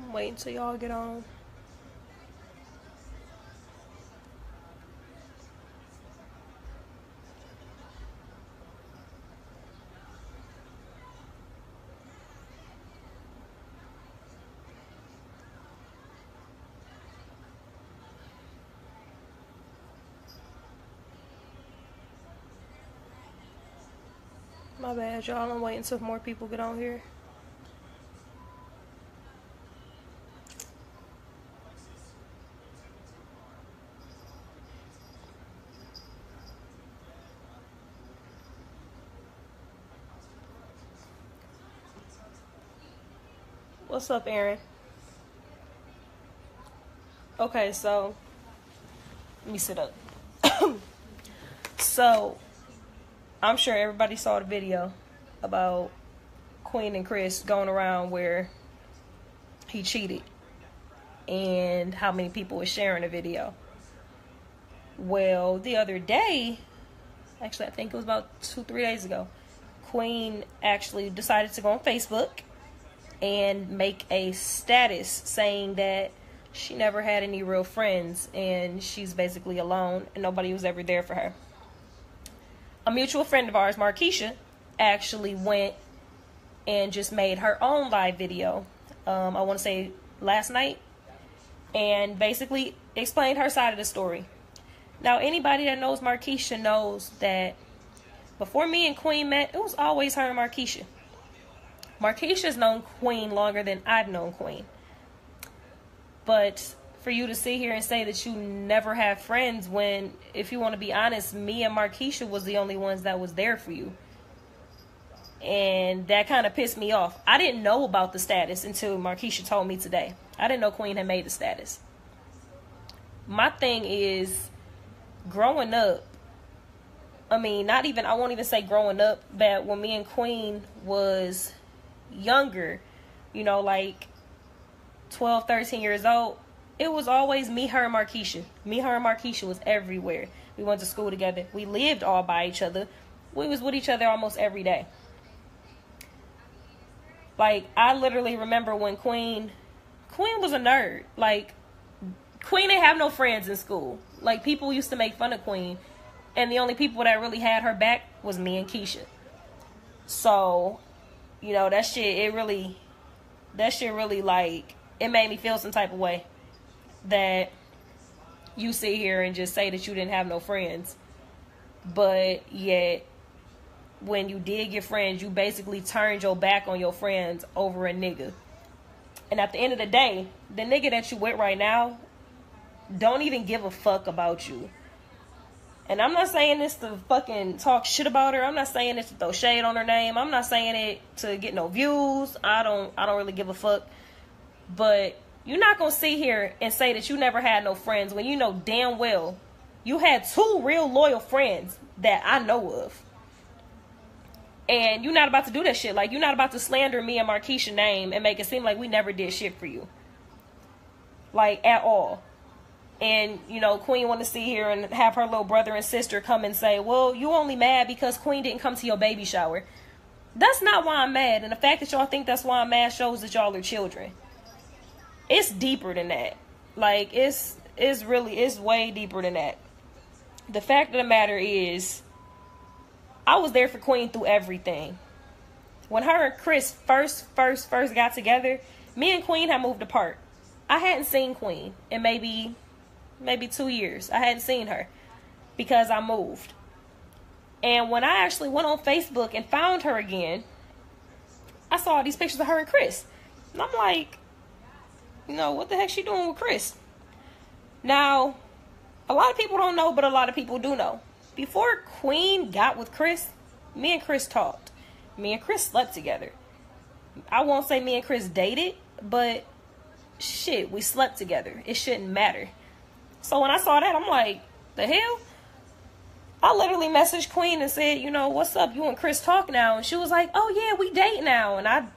I'm waiting until y'all get on. My bad, y'all. I'm waiting until more people get on here. What's up, Aaron? Okay, so let me sit up. So I'm sure everybody saw the video about Queen and Chris going around where he cheated and how many people were sharing the video. Well, the other day, actually I think it was about 2-3 days ago, Queen actually decided to go on Facebook and make a status saying that she never had any real friends and she's basically alone and nobody was ever there for her. A mutual friend of ours, Markeisha, actually went and just made her own live video, I want to say last night, and basically explained her side of the story. Now, anybody that knows Markeisha knows that before me and Queen met, it was always her and Markeisha. Markeisha's known Queen longer than I've known Queen. But for you to sit here and say that you never have friends when, if you want to be honest, me and Markeisha was the only ones that was there for you. And that kind of pissed me off. I didn't know about the status until Markeisha told me today. I didn't know Queen had made the status. My thing is, growing up, I mean, I won't even say growing up, but when me and Queen was younger, you know, like 12, 13 years old, it was always me, her, and Markeisha. Me, her, and Markeisha was everywhere. We went to school together. We lived all by each other. We was with each other almost every day. Like, I literally remember when Queen was a nerd. Like, Queen didn't have no friends in school. Like, people used to make fun of Queen. And the only people that really had her back was me and Keisha. So, you know, that shit really, like, it made me feel some type of way. That you sit here and just say that you didn't have no friends. But yet, when you did get friends, you basically turned your back on your friends over a nigga. And at the end of the day, the nigga that you with right now don't even give a fuck about you. And I'm not saying this to fucking talk shit about her. I'm not saying this to throw shade on her name. I'm not saying it to get no views. I don't really give a fuck. But you're not gonna sit here and say that you never had no friends when you know damn well you had 2 real loyal friends that I know of. And you're not about to do that shit. Like, you're not about to slander me and Markeisha's name and make it seem like we never did shit for you. Like, at all. And, you know, Queen want to sit here and have her little brother and sister come and say, well, you only mad because Queen didn't come to your baby shower. That's not why I'm mad. And the fact that y'all think that's why I'm mad shows that y'all are children. It's deeper than that. Like, it's way deeper than that. The fact of the matter is, I was there for Queen through everything. When her and Chris first got together, me and Queen had moved apart. I hadn't seen Queen in maybe 2 years. I hadn't seen her because I moved. And when I actually went on Facebook and found her again, I saw these pictures of her and Chris. And I'm like, you know, what the heck she doing with Chris? Now, a lot of people don't know, but a lot of people do know. Before Queen got with Chris, me and Chris talked. Me and Chris slept together. I won't say me and Chris dated, but shit, we slept together. It shouldn't matter. So when I saw that, I'm like, the hell? I literally messaged Queen and said, you know, what's up? You and Chris talk now? And she was like, oh yeah, we date now. And I'm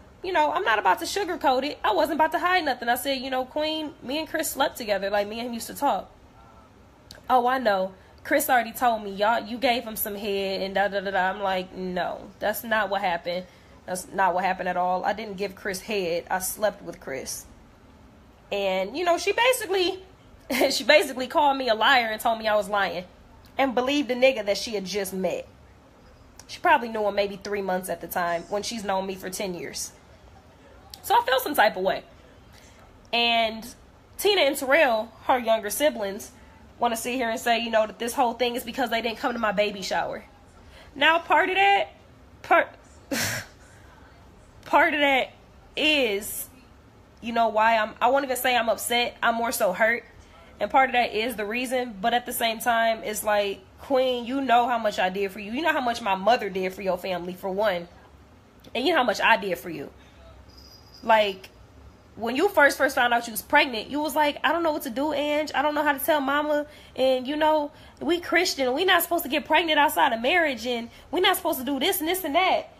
not about to sugarcoat it. I wasn't about to hide nothing. I said, you know, Queen, me and Chris slept together. Like, me and him used to talk. Oh, I know. Chris already told me, you gave him some head and da-da-da-da. I'm like, no, that's not what happened. That's not what happened at all. I didn't give Chris head. I slept with Chris. And, you know, she basically called me a liar and told me I was lying. And believed the nigga that she had just met. She probably knew him maybe 3 months at the time when she's known me for 10 years. So I felt some type of way. And Tina and Terrell, her younger siblings, want to sit here and say, you know, that this whole thing is because they didn't come to my baby shower. Now, part of that is, you know, why I won't even say I'm upset. I'm more so hurt. And part of that is the reason. But at the same time, it's like, Queen, you know how much I did for you. You know how much my mother did for your family, for one. And you know how much I did for you. Like, when you first found out you was pregnant, you was like, I don't know what to do, Ange. I don't know how to tell mama. And, you know, we Christian. We not supposed to get pregnant outside of marriage. And we not supposed to do this and this and that.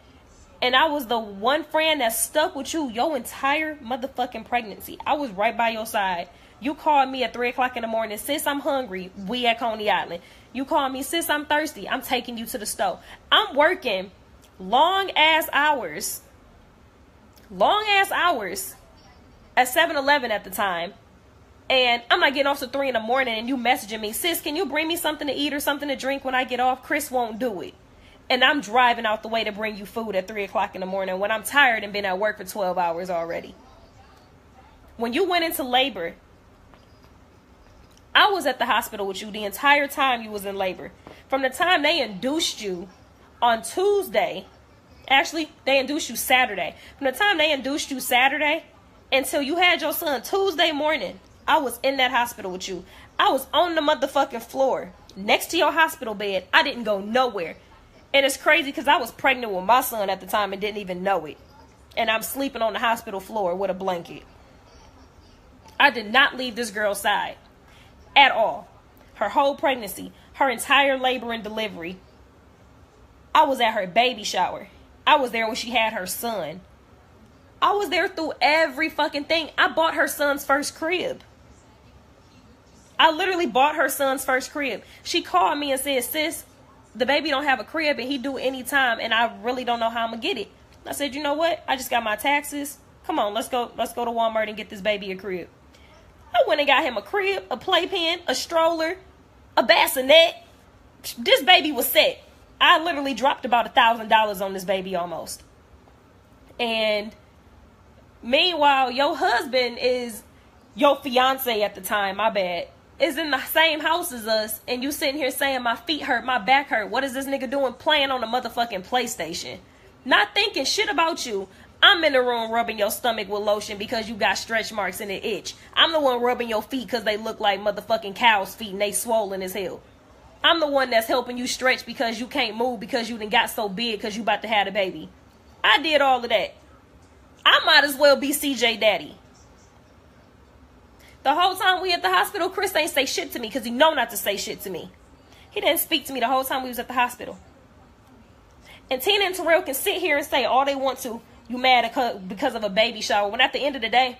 And I was the one friend that stuck with you your entire motherfucking pregnancy. I was right by your side. You called me at 3 o'clock in the morning. Sis, I'm hungry. We at Coney Island. You called me, sis, I'm thirsty. I'm taking you to the stove. I'm working long ass hours at 7-Eleven at the time. And I'm not getting off till 3 in the morning and you messaging me, sis, can you bring me something to eat or something to drink when I get off? Chris won't do it. And I'm driving out the way to bring you food at 3 o'clock in the morning when I'm tired and been at work for 12 hours already. When you went into labor, I was at the hospital with you the entire time you was in labor. From the time they induced you on Tuesday, actually, they induced you Saturday. From the time they induced you Saturday until you had your son Tuesday morning, I was in that hospital with you. I was on the motherfucking floor next to your hospital bed. I didn't go nowhere. And it's crazy because I was pregnant with my son at the time and didn't even know it. And I'm sleeping on the hospital floor with a blanket. I did not leave this girl's side at all. Her whole pregnancy, her entire labor and delivery. I was at her baby shower. I was there when she had her son. I was there through every fucking thing. I bought her son's first crib. I literally bought her son's first crib. She called me and said, sis, the baby don't have a crib and he do it anytime and I really don't know how I'm gonna get it. I said, you know what? I just got my taxes. Come on, let's go to Walmart and get this baby a crib. I went and got him a crib, a playpen, a stroller, a bassinet. This baby was set. I literally dropped about $1,000 on this baby almost. And meanwhile, your husband is your fiance at the time, my bad, is in the same house as us. And you sitting here saying my feet hurt, my back hurt. What is this nigga doing playing on the motherfucking PlayStation? Not thinking shit about you. I'm in the room rubbing your stomach with lotion because you got stretch marks and it itch. I'm the one rubbing your feet because they look like motherfucking cow's feet and they swollen as hell. I'm the one that's helping you stretch because you can't move because you done got so big because you about to have a baby. I did all of that. I might as well be CJ Daddy. The whole time we at the hospital, Chris ain't say shit to me because he know not to say shit to me. He didn't speak to me the whole time we was at the hospital. And Tina and Terrell can sit here and say all they want to. You mad because of a baby shower. When at the end of the day,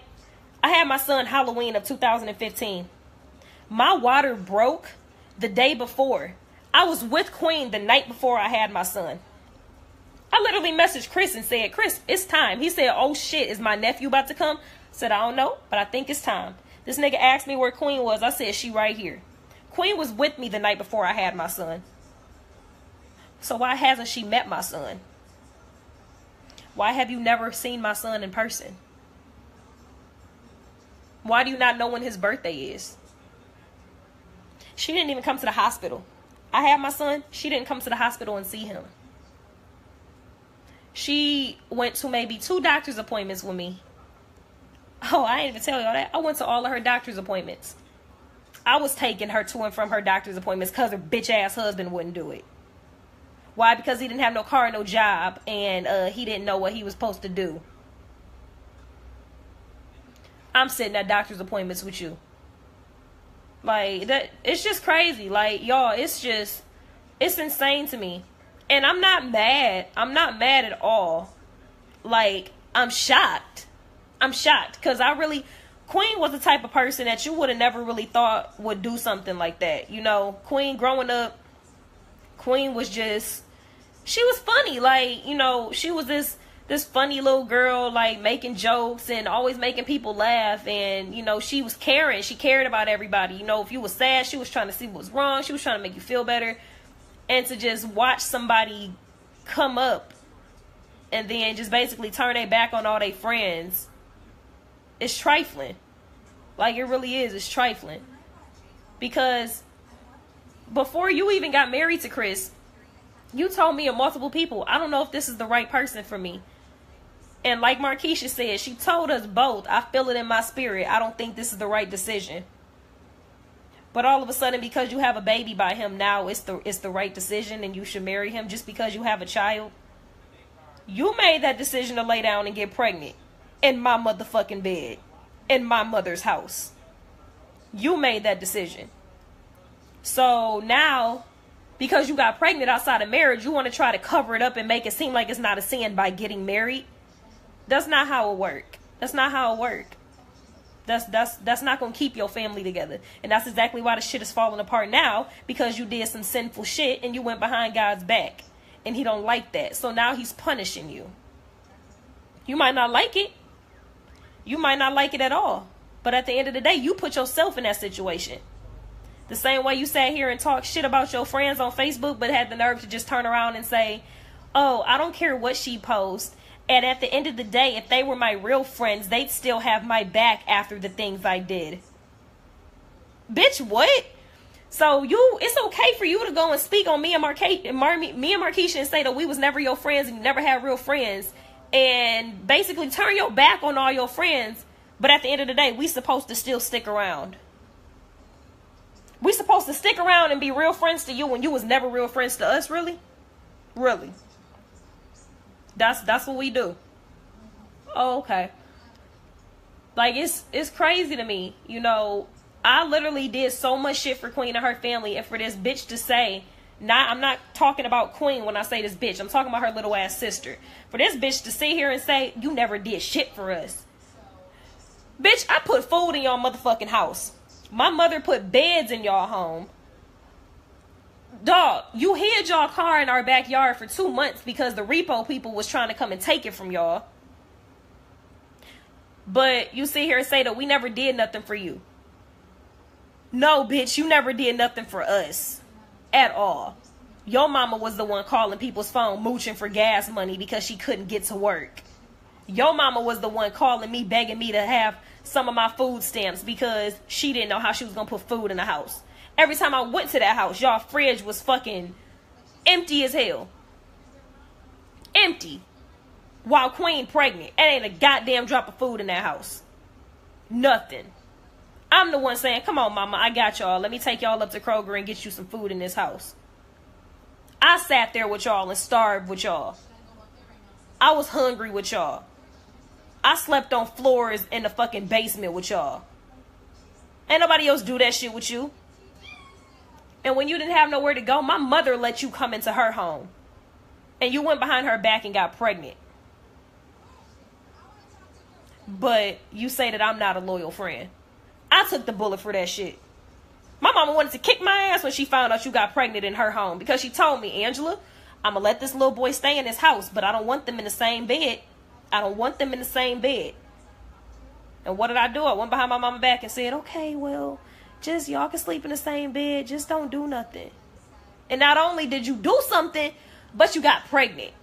I had my son Halloween of 2015. My water broke the day before. I was with Queen the night before I had my son. I literally messaged Chris and said, Chris, it's time. He said, oh shit, is my nephew about to come? I said, I don't know, but I think it's time. This nigga asked me where Queen was. I said, she right here. Queen was with me the night before I had my son. So why hasn't she met my son? Why have you never seen my son in person? Why do you not know when his birthday is? She didn't even come to the hospital. I had my son. She didn't come to the hospital and see him. She went to maybe 2 doctor's appointments with me. Oh, I didn't even tell y'all that. I went to all of her doctor's appointments. I was taking her to and from her doctor's appointments because her bitch ass husband wouldn't do it. Why? Because he didn't have no car, no job, and he didn't know what he was supposed to do. I'm sitting at doctor's appointments with you. Like, that, it's just crazy. Like, y'all, it's insane to me. And I'm not mad. I'm not mad at all. Like, I'm shocked. I'm shocked. Because Queen was the type of person that you would have never really thought would do something like that. You know, Queen growing up, Queen was just, she was funny. Like, you know, she was this this funny little girl, like making jokes and always making people laugh. And, you know, she was caring. She cared about everybody. You know, if you was sad, she was trying to see what was wrong. She was trying to make you feel better. And to just watch somebody come up and then just basically turn their back on all their friends, it's trifling. Like, it really is. It's trifling. Because before you even got married to Chris, you told me and multiple people, I don't know if this is the right person for me. And like Markeisha said, she told us both, I feel it in my spirit, I don't think this is the right decision. But all of a sudden, because you have a baby by him, now it's the right decision and you should marry him just because you have a child. You made that decision to lay down and get pregnant in my motherfucking bed, in my mother's house. You made that decision. So now, because you got pregnant outside of marriage, you want to try to cover it up and make it seem like it's not a sin by getting married. That's not how it work. That's not how it work. That's not going to keep your family together. And that's exactly why the shit is falling apart now, because you did some sinful shit and you went behind God's back. And he don't like that. So now he's punishing you. You might not like it. You might not like it at all. But at the end of the day, you put yourself in that situation. The same way you sat here and talked shit about your friends on Facebook, but had the nerve to just turn around and say, oh, I don't care what she posts. And at the end of the day, if they were my real friends, they'd still have my back after the things I did. Bitch, what? So it's okay for you to go and speak on me and Markeisha and say that we was never your friends and you never had real friends, and basically turn your back on all your friends. But at the end of the day, we supposed to still stick around. We supposed to stick around and be real friends to you when you was never real friends to us, really? Really? That's what we do. Oh, okay. Like, it's crazy to me, you know. I literally did so much shit for Queen and her family, and for this bitch to say, I'm not talking about Queen when I say this bitch, I'm talking about her little ass sister. For this bitch to sit here and say, you never did shit for us. Bitch, I put food in y'all motherfucking house. My mother put beds in y'all home. Dog, you hid y'all car in our backyard for 2 months because the repo people was trying to come and take it from y'all. But you sit here and say that we never did nothing for you. No, bitch, you never did nothing for us. At all. Your mama was the one calling people's phone, mooching for gas money because she couldn't get to work. Your mama was the one calling me, begging me to have some of my food stamps because she didn't know how she was going to put food in the house. Every time I went to that house, y'all fridge was fucking empty as hell. Empty. While Queen pregnant. It ain't a goddamn drop of food in that house. Nothing. I'm the one saying, come on, mama, I got y'all. Let me take y'all up to Kroger and get you some food in this house. I sat there with y'all and starved with y'all. I was hungry with y'all. I slept on floors in the fucking basement with y'all. Ain't nobody else do that shit with you. And when you didn't have nowhere to go, my mother let you come into her home. And you went behind her back and got pregnant. But you say that I'm not a loyal friend. I took the bullet for that shit. My mama wanted to kick my ass when she found out you got pregnant in her home. Because she told me, Angela, I'm going to let this little boy stay in this house. But I don't want them in the same bed. I don't want them in the same bed. And what did I do? I went behind my mama back and said, okay, well, just y'all can sleep in the same bed. Just don't do nothing. And not only did you do something, but you got pregnant.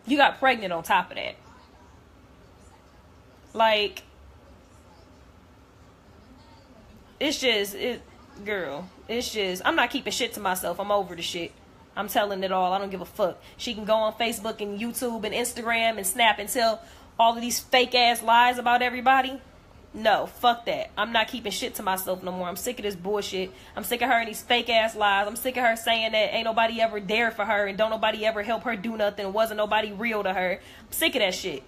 You got pregnant on top of that. Like, it's just, girl, it's just, I'm not keeping shit to myself. I'm over the shit. I'm telling it all. I don't give a fuck. She can go on Facebook and YouTube and Instagram and Snap and tell all of these fake ass lies about everybody. No, fuck that. I'm not keeping shit to myself no more. I'm sick of this bullshit. I'm sick of her and these fake ass lies. I'm sick of her saying that ain't nobody ever there for her and don't nobody ever help her do nothing. Wasn't nobody real to her. I'm sick of that shit.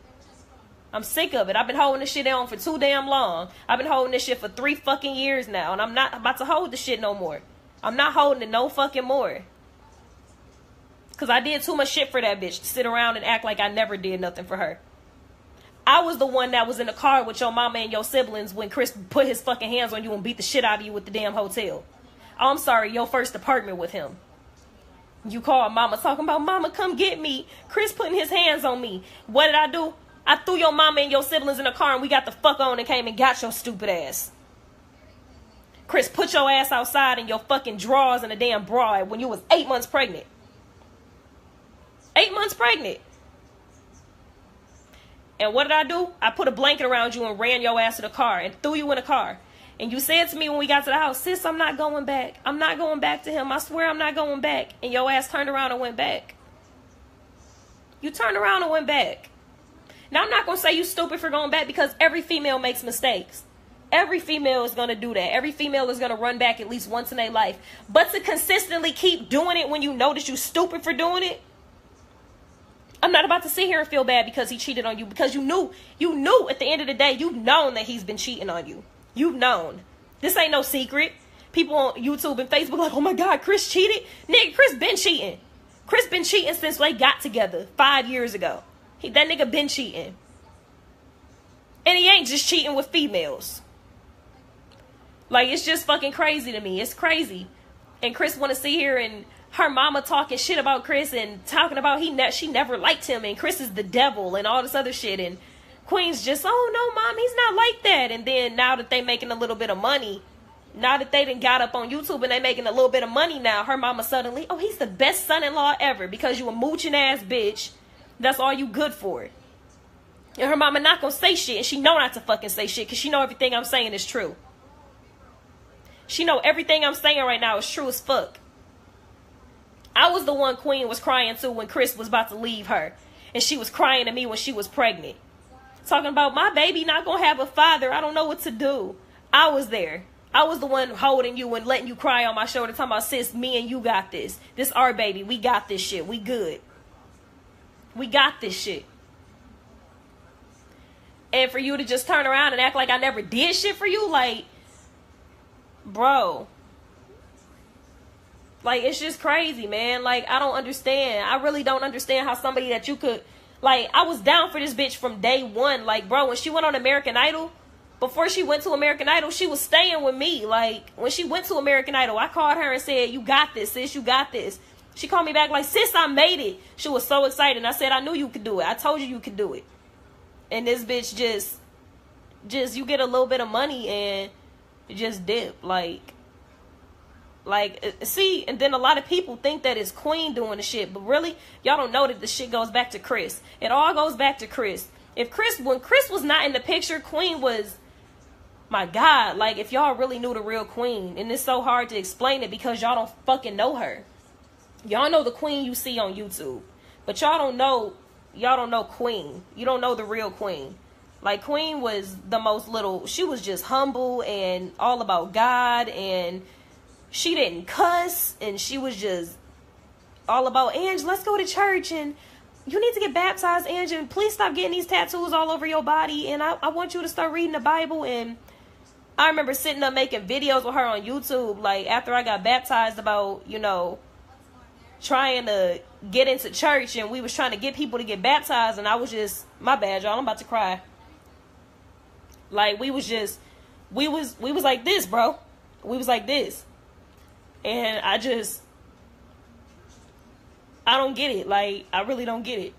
I'm sick of it. I've been holding this shit on for too damn long. I've been holding this shit for 3 fucking years now. And I'm not about to hold the shit no more. I'm not holding it no fucking more. Because I did too much shit for that bitch to sit around and act like I never did nothing for her. I was the one that was in the car with your mama and your siblings when Chris put his fucking hands on you and beat the shit out of you with the damn hotel. Oh, I'm sorry, your first apartment with him. You call mama talking about, mama, come get me. Chris putting his hands on me. What did I do? I threw your mama and your siblings in the car and we got the fuck on and came and got your stupid ass. Chris put your ass outside in your fucking drawers and a damn bra when you was 8 months pregnant. 8 months pregnant. And what did I do? I put a blanket around you and ran your ass to the car and threw you in the car. And you said to me when we got to the house, sis, I'm not going back. I'm not going back to him. I swear I'm not going back. And your ass turned around and went back. You turned around and went back. Now, I'm not going to say you stupid for going back because every female makes mistakes. Every female is going to do that. Every female is going to run back at least once in their life. But to consistently keep doing it when you know that you're stupid for doing it, I'm not about to sit here and feel bad because he cheated on you. Because you knew at the end of the day, you've known that he's been cheating on you. You've known. This ain't no secret. People on YouTube and Facebook like, oh my God, Chris cheated. Nigga, Chris been cheating. Chris been cheating since they got together 5 years ago. That nigga been cheating. And he ain't just cheating with females. Like, it's just fucking crazy to me. It's crazy. And Chris want to sit here and her mama talking shit about Chris and talking about she never liked him and Chris is the devil and all this other shit. And Queen's just, oh no, mom, he's not like that. And then now that they making a little bit of money, now that they done got up on YouTube and they making a little bit of money now, her mama suddenly, oh, he's the best son-in-law ever because you a mooching ass bitch. That's all you good for. And her mama not gonna say shit. And she know not to fucking say shit because she know everything I'm saying is true. She know everything I'm saying right now is true as fuck. I was the one Queen was crying to when Chris was about to leave her. And she was crying to me when she was pregnant. Talking about, my baby not gonna have a father. I don't know what to do. I was there. I was the one holding you and letting you cry on my shoulder. Talking about, sis, me and you got this. This our baby. We got this shit. We good. We got this shit. And for you to just turn around and act like I never did shit for you, like, bro. Like, it's just crazy, man. Like, I don't understand. I really don't understand how somebody that you could, like, I was down for this bitch from day one. Like, bro, when she went on American Idol, before she went to American Idol, she was staying with me. Like, when she went to American Idol, I called her and said, you got this, sis, you got this. She called me back like, sis, I made it. She was so excited. And I said, I knew you could do it. I told you could do it. And this bitch just you get a little bit of money and just dip. Like, see, and then a lot of people think that it's Queen doing the shit. But really, y'all don't know that the shit goes back to Chris. It all goes back to Chris. When Chris was not in the picture, Queen was, my God. Like, if y'all really knew the real Queen. And it's so hard to explain it because y'all don't fucking know her. Y'all know the Queen you see on YouTube. But y'all don't know Queen. You don't know the real Queen. Like, Queen was the most she was just humble and all about God. And she didn't cuss. And she was just all about, Ange, let's go to church. And you need to get baptized, Ange. And please stop getting these tattoos all over your body. And I want you to start reading the Bible. And I remember sitting up making videos with her on YouTube. Like, after I got baptized about, trying to get into church, and we was trying to get people to get baptized, and I was just, my bad, y'all, I'm about to cry. Like, we was like this, bro. We was like this. And I don't get it. Like, I really don't get it.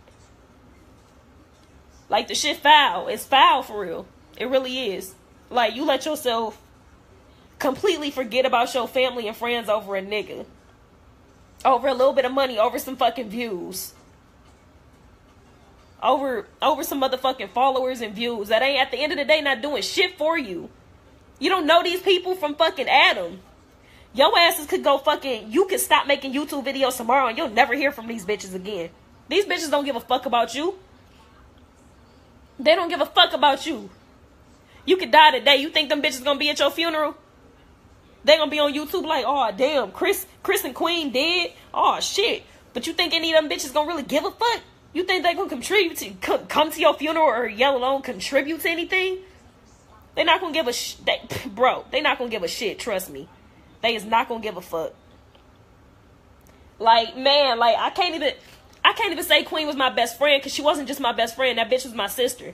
Like, the shit foul. It's foul for real. It really is. Like, you let yourself completely forget about your family and friends over a nigga. Over a little bit of money, over some fucking views. Over some motherfucking followers and views that ain't, at the end of the day, not doing shit for you. You don't know these people from fucking Adam. Your asses could go fucking, you could stop making YouTube videos tomorrow and you'll never hear from these bitches again. These bitches don't give a fuck about you. They don't give a fuck about you. You could die today. You think them bitches gonna be at your funeral? They gonna be on YouTube like, oh damn, Chris and Queen dead. Oh shit. But you think any of them bitches gonna really give a fuck? You think they gonna contribute to come to your funeral or yell alone contribute to anything? They not gonna give a bro. They not gonna give a shit. Trust me. They is not gonna give a fuck. Like, man, like I can't even say Queen was my best friend because she wasn't just my best friend. That bitch was my sister.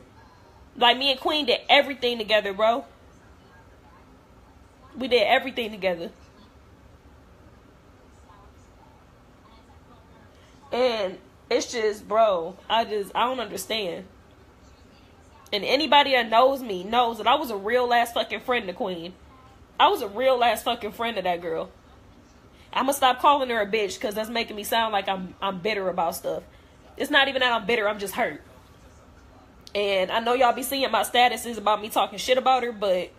Like, me and Queen did everything together, bro. We did everything together. And it's just, bro, I don't understand. And anybody that knows me knows that I was a real ass fucking friend to Queen. I was a real ass fucking friend to that girl. I'm gonna stop calling her a bitch because that's making me sound like I'm bitter about stuff. It's not even that I'm bitter, I'm just hurt. And I know y'all be seeing my statuses about me talking shit about her, but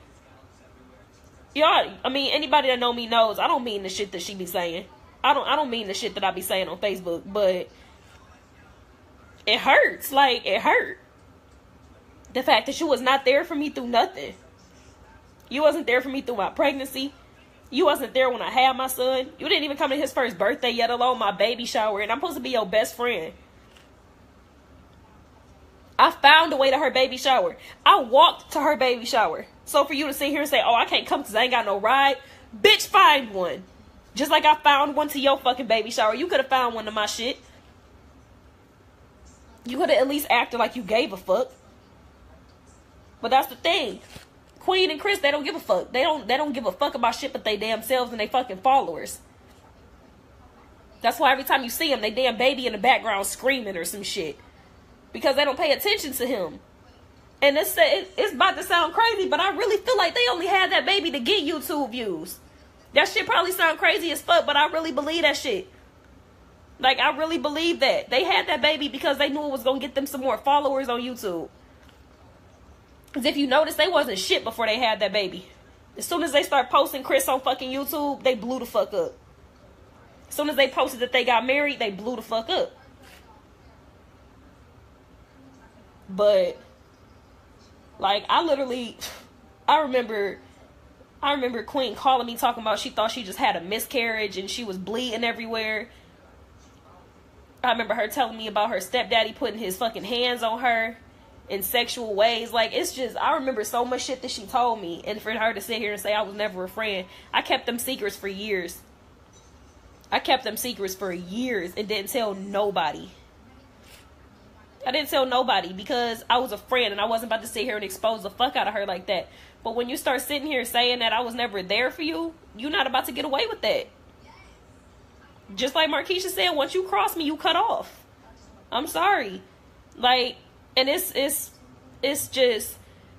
y'all, I mean, anybody that know me knows I don't mean the shit that she be saying. I don't mean the shit that I be saying on Facebook, but it hurts. Like, it hurt. The fact that you was not there for me through nothing. You wasn't there for me through my pregnancy. You wasn't there when I had my son. You didn't even come to his first birthday, yet alone my baby shower. And I'm supposed to be your best friend. I found a way to her baby shower. I walked to her baby shower. So for you to sit here and say, oh, I can't come because I ain't got no ride. Bitch, find one. Just like I found one to your fucking baby shower. You could have found one to my shit. You could have at least acted like you gave a fuck. But that's the thing. Queen and Chris, they don't give a fuck. They don't give a fuck about shit but they damn selves and they fucking followers. That's why every time you see them, they damn baby in the background screaming or some shit. Because they don't pay attention to him. And it's about to sound crazy, but I really feel like they only had that baby to get YouTube views. That shit probably sound crazy as fuck, but I really believe that shit. Like, I really believe that. They had that baby because they knew it was going to get them some more followers on YouTube. Because if you notice, they wasn't shit before they had that baby. As soon as they start posting Chris on fucking YouTube, they blew the fuck up. As soon as they posted that they got married, they blew the fuck up. But, like, I remember Queen calling me talking about she thought she just had a miscarriage and she was bleeding everywhere. I remember her telling me about her stepdaddy putting his fucking hands on her in sexual ways. Like, it's just, I remember so much shit that she told me. And for her to sit here and say I was never a friend, I kept them secrets for years. I kept them secrets for years and didn't tell nobody. I didn't tell nobody because I was a friend and I wasn't about to sit here and expose the fuck out of her like that. But when you start sitting here saying that I was never there for you, you're not about to get away with that. Just like Markeisha said, once you cross me, you cut off. I'm sorry. Like, and it's just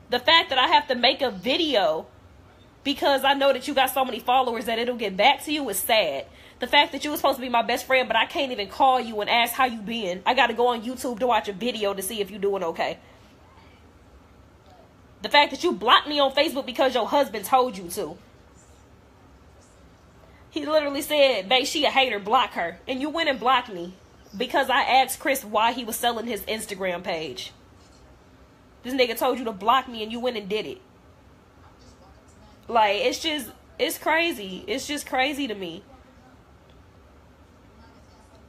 the fact that I have to make a video because I know that you got so many followers that it'll get back to you is sad. The fact that you were supposed to be my best friend, but I can't even call you and ask how you been. I got to go on YouTube to watch a video to see if you're doing okay. The fact that you blocked me on Facebook because your husband told you to. He literally said, babe, she a hater, block her. And you went and blocked me because I asked Chris why he was selling his Instagram page. This nigga told you to block me and you went and did it. Like, it's crazy. It's just crazy to me.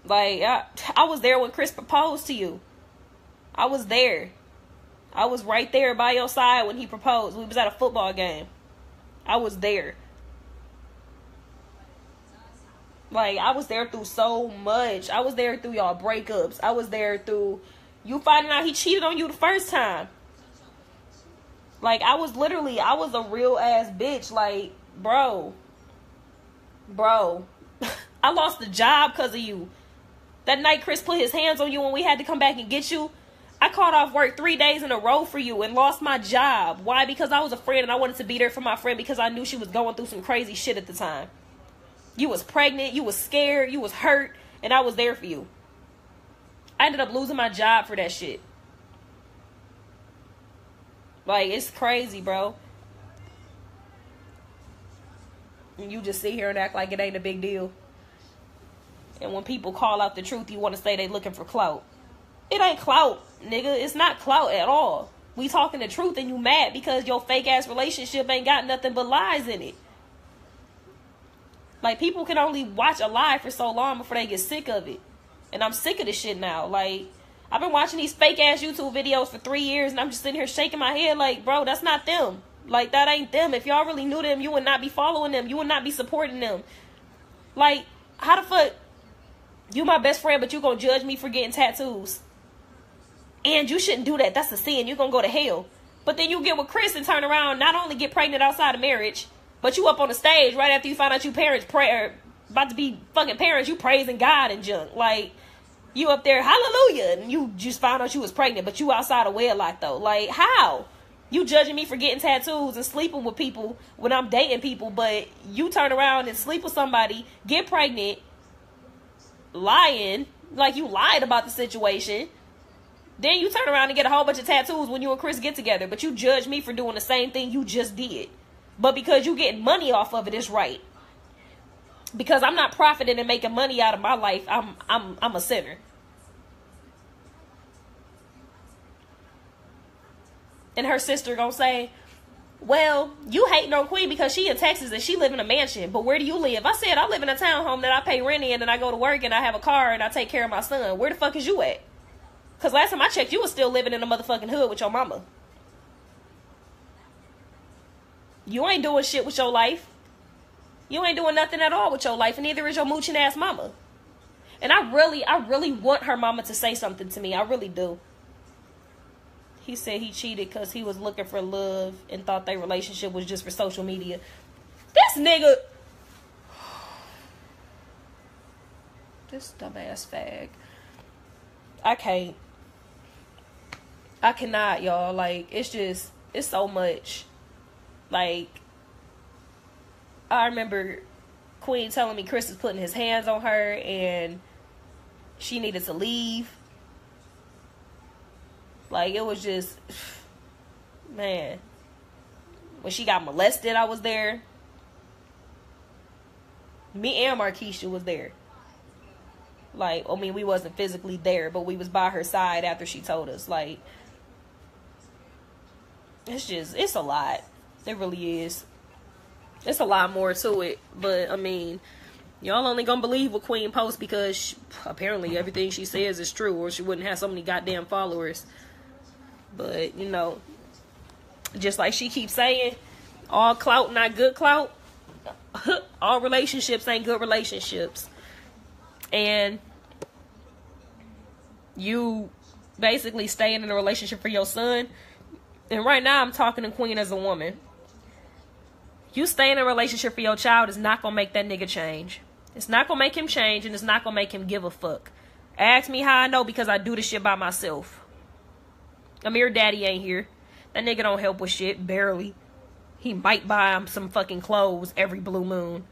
Like, I was there when Chris proposed to you. I was there. I was right there by your side when he proposed. We was at a football game. I was there. Like, I was there through so much. I was there through y'all breakups. I was there through you finding out he cheated on you the first time. Like, I was a real ass bitch. Like, bro. I lost the job because of you. That night Chris put his hands on you when we had to come back and get you. I called off work 3 days in a row for you and lost my job. Why? Because I was a friend and I wanted to be there for my friend because I knew she was going through some crazy shit at the time. You was pregnant, you was scared, you was hurt, and I was there for you. I ended up losing my job for that shit. Like, it's crazy, bro. And you just sit here and act like it ain't a big deal. And when people call out the truth, you want to say they looking for clout. It ain't clout, nigga. It's not clout at all. We talking the truth and you mad because your fake ass relationship ain't got nothing but lies in it. Like, people can only watch a lie for so long before they get sick of it. And I'm sick of this shit now. Like, I've been watching these fake ass YouTube videos for 3 years and I'm just sitting here shaking my head like, bro, that's not them. Like, that ain't them. If y'all really knew them, you would not be following them. You would not be supporting them. Like, how the fuck you my best friend, but you gonna judge me for getting tattoos? And you shouldn't do that. That's a sin. You're gonna go to hell. But then you get with Chris and turn around, not only get pregnant outside of marriage, but you up on the stage right after you find out you parents about to be fucking parents, you praising God and junk. Like, You up there, hallelujah, and you just found out you was pregnant, but you outside of wedlock though. Like, how? You judging me for getting tattoos and sleeping with people when I'm dating people, but you turn around and sleep with somebody, get pregnant, lying, like you lied about the situation. Then you turn around and get a whole bunch of tattoos when you and Chris get together, but you judge me for doing the same thing you just did. But because you getting money off of it, it's right. Because I'm not profiting and making money out of my life, I'm a sinner. And her sister gonna say, well, you hating on Queen because she in Texas and she live in a mansion. But where do you live? I said, I live in a townhome that I pay rent in, and I go to work and I have a car and I take care of my son. Where the fuck is you at? Because last time I checked, you was still living in a motherfucking hood with your mama. You ain't doing shit with your life. You ain't doing nothing at all with your life, and neither is your mooching ass mama. And I really want her mama to say something to me. I really do. He said he cheated because he was looking for love and thought their relationship was just for social media. This nigga. This dumbass fag. I can't. I cannot, y'all. Like, it's so much. Like, I remember Queen telling me Chris is putting his hands on her and she needed to leave. Like, it was just, man. When she got molested, I was there. Me and Markeisha was there. Like, I mean, we wasn't physically there, but we was by her side after she told us. Like, it's a lot. It really is. It's a lot more to it. But, I mean, y'all only gonna believe what Queen posts because apparently everything she says is true, or she wouldn't have so many goddamn followers. But, you know, just like she keeps saying, all clout not good clout. All relationships ain't good relationships. And you basically staying in a relationship for your son. And right now I'm talking to Queen as a woman. You staying in a relationship for your child is not going to make that nigga change. It's not going to make him change, and it's not going to make him give a fuck. Ask me how I know, because I do this shit by myself. Amir daddy ain't here. That nigga don't help with shit, barely. He might buy him some fucking clothes every blue moon.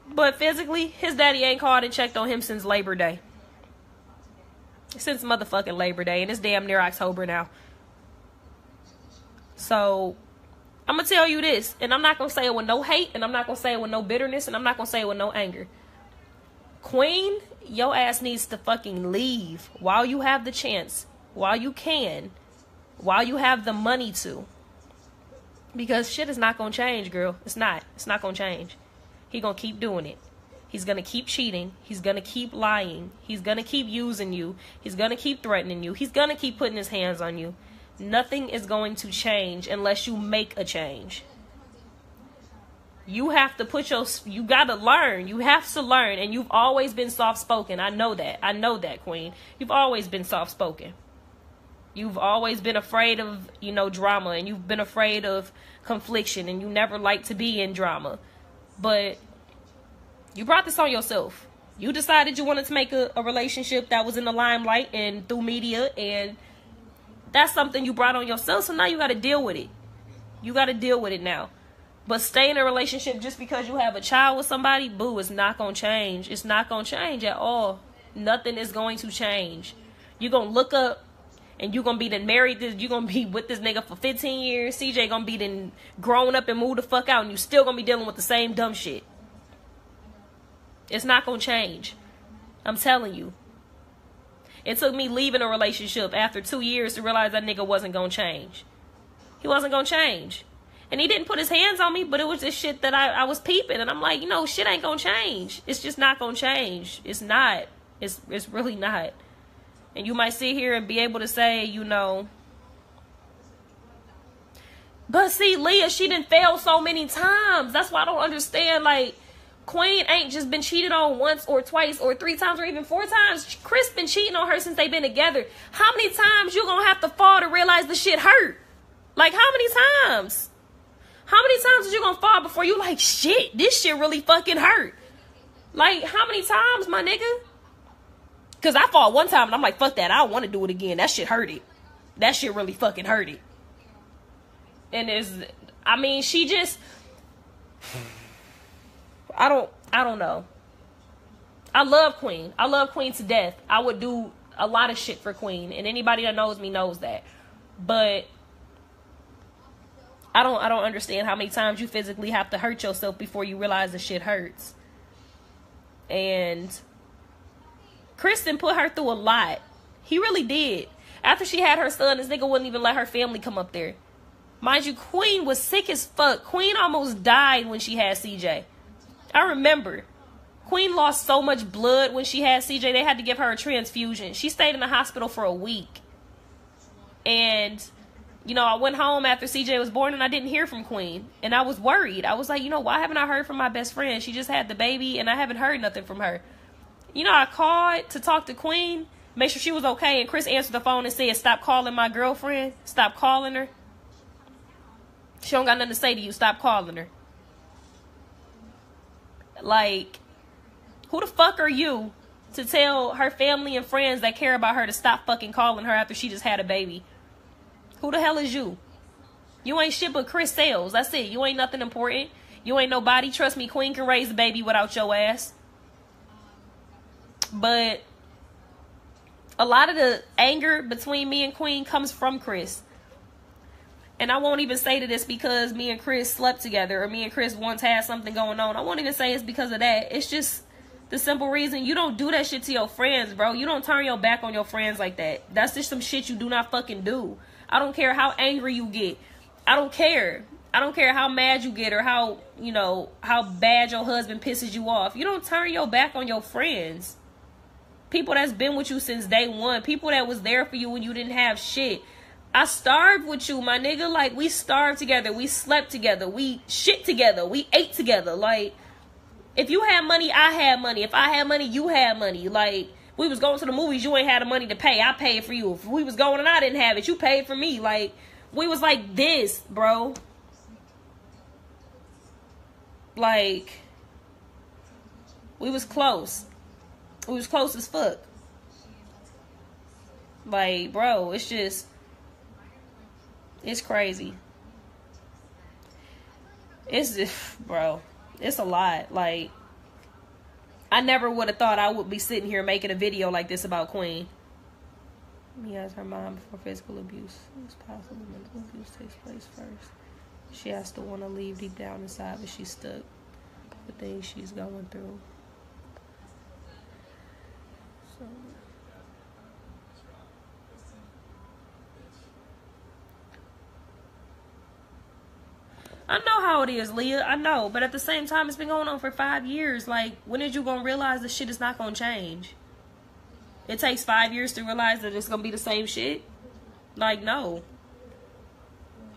But physically, his daddy ain't called and checked on him since Labor Day. Since motherfucking Labor Day, and it's damn near October now. So, I'm going to tell you this, and I'm not going to say it with no hate, and I'm not going to say it with no bitterness, and I'm not going to say it with no anger. Queen, your ass needs to fucking leave while you have the chance, while you can, while you have the money to. Because shit is not going to change, girl. It's not. It's not going to change. He going to keep doing it. He's going to keep cheating. He's going to keep lying. He's going to keep using you. He's going to keep threatening you. He's going to keep putting his hands on you. Nothing is going to change unless you make a change. You have to put you got to learn. You have to learn. And you've always been soft-spoken. I know that. I know that, Queen. You've always been soft-spoken. You've always been afraid of, you know, drama. And you've been afraid of confliction. And you never liked to be in drama. But you brought this on yourself. You decided you wanted to make a relationship that was in the limelight and through media, and that's something you brought on yourself, so now you got to deal with it. You got to deal with it now. But stay in a relationship just because you have a child with somebody, boo, it's not going to change. It's not going to change at all. Nothing is going to change. You're going to look up and you're going to be then married. You're going to be with this nigga for 15 years. CJ going to be then grown up and moved the fuck out, and you still going to be dealing with the same dumb shit. It's not going to change. I'm telling you. It took me leaving a relationship after 2 years to realize that nigga wasn't going to change. He wasn't going to change. And he didn't put his hands on me, but it was this shit that I was peeping. And I'm like, you know, shit ain't going to change. It's just not going to change. It's not. It's really not. And you might sit here and be able to say, you know, but see, Leah, she done failed so many times. That's why I don't understand, like, Queen ain't just been cheated on once or twice or 3 times or even 4 times. Chris been cheating on her since they been together. How many times you gonna have to fall to realize the shit hurt? Like, how many times? How many times is you gonna fall before you like, shit, this shit really fucking hurt? Like, how many times, my nigga? Because I fought one time and I'm like, fuck that. I don't want to do it again. That shit hurted. That shit really fucking hurted. And I mean, she just, I don't know. I love Queen. I love Queen to death. I would do a lot of shit for Queen. And anybody that knows me knows that. But I don't understand how many times you physically have to hurt yourself before you realize the shit hurts. And Kristen put her through a lot. He really did. After she had her son, this nigga wouldn't even let her family come up there. Mind you, Queen was sick as fuck. Queen almost died when she had CJ. I remember. Queen lost so much blood when she had CJ, they had to give her a transfusion. She stayed in the hospital for a week. And, you know, I went home after CJ was born and I didn't hear from Queen. And I was worried. I was like, you know, why haven't I heard from my best friend? She just had the baby and I haven't heard nothing from her. You know, I called to talk to Queen, make sure she was okay. And Chris answered the phone and said, stop calling my girlfriend. Stop calling her. She don't got nothing to say to you. Stop calling her. Like, who the fuck are you to tell her family and friends that care about her to stop fucking calling her after she just had a baby? Who the hell is you? You ain't shit but Chris Sales. That's it. You ain't nothing important. You ain't nobody. Trust me, Queen can raise a baby without your ass. But a lot of the anger between me and Queen comes from Chris. And I won't even say to this because me and Chris slept together or me and Chris once had something going on. I won't even say it's because of that. It's just the simple reason you don't do that shit to your friends, bro. You don't turn your back on your friends like that. That's just some shit you do not fucking do. I don't care how angry you get. I don't care. I don't care how mad you get or how, you know, how bad your husband pisses you off. You don't turn your back on your friends. People that's been with you since day one. People that was there for you when you didn't have shit. I starved with you, my nigga. Like, we starved together. We slept together. We shit together. We ate together. Like, if you had money, I had money. If I had money, you had money. Like, we was going to the movies. You ain't had the money to pay. I paid for you. If we was going and I didn't have it, you paid for me. Like, we was like this, bro. Like, we was close. We was close as fuck. Like, bro, it's just, it's crazy. It's just, bro, it's a lot. Like, I never would have thought I would be sitting here making a video like this about Queen. He asked her mom before physical abuse. It's possible mental abuse takes place first. She has to want to leave deep down inside, but she's stuck. The things she's going through. So, I know how it is, Leah. I know. But at the same time, it's been going on for 5 years. Like, when is you going to realize the shit is not going to change? It takes 5 years to realize that it's going to be the same shit? Like, no.